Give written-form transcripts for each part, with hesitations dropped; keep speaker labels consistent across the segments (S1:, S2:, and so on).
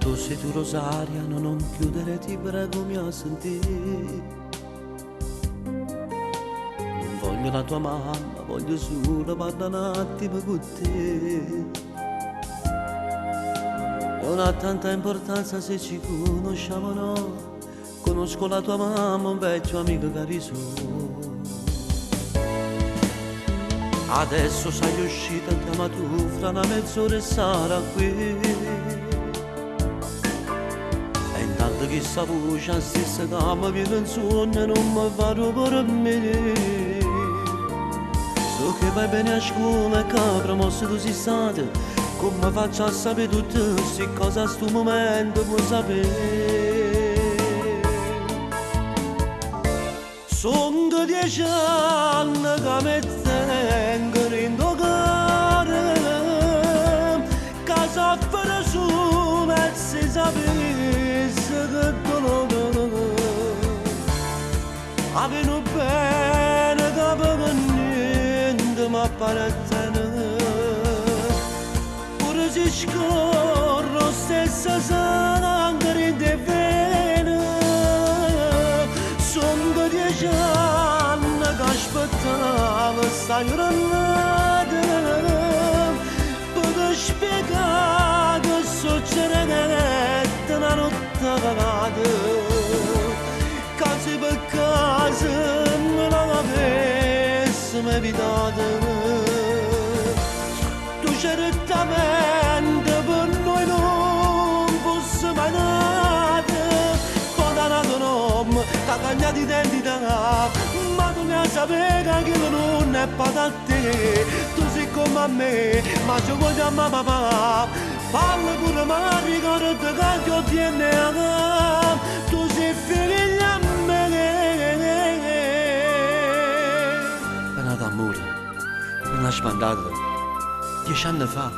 S1: tu sei tu Rosaria, no, non chiudere, ti prego, mi a sentire. Non voglio la tua mamma, voglio solo parlare un attimo con te. Non ha tanta importanza se ci conosciamo o no. Conosco la tua mamma, un vecchio amico cariso. Adesso sei uscita, chiama tu, fra una mezz'ora e sarà qui. E intanto che sta voce a stessa cama viene in sonno e non mi fa per me. So che vai bene a scuola e che promosso tu sei stata. Come faccio a sapere tutte queste cose a sto momento vuoi sapere? Sono 10 anni che mi tengono in tuo cuore, che soffro solo e si sapesse che dolore. Avevo bene che per niente mi appartiene. Si scorro stessa sangue in te vene. Sono 10 anni che aspettavo sta giornata per spiegare che succede una notte vagata. Casi per caso me l'avessimo evitata. Certamente per noi non fosse mai nata, poi da nato nome, da cambiato identità, ma tu ne sapere che non è per a te, tu sei come a me, ma ci vuoi a papà, parla pure ma ricorda che ti ho DNA, tu sei figlia a me. Pena d'amore, pena sbandata. 10 anni fa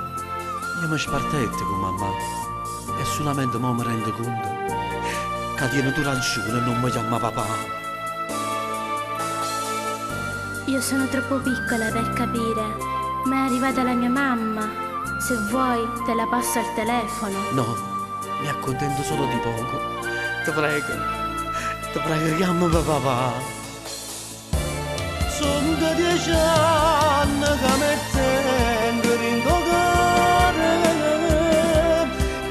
S1: io mi spartette con mamma e solamente ora mi rendo conto che tiene tu ragione e non mi chiama papà.
S2: Io sono troppo piccola per capire, ma è arrivata la mia mamma. Se vuoi te la passo al telefono.
S1: No, mi accontento solo di poco. Ti prego, chiamami papà. Sono 10 anni che mi tengo in tuo cuore,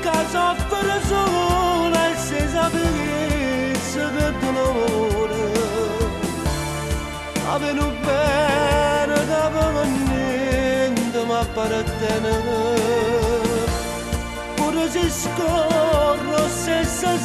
S1: che soffro solo e se sapesse che dolore. Avevo bene che per niente mi appartiene. Pure se scorro stessa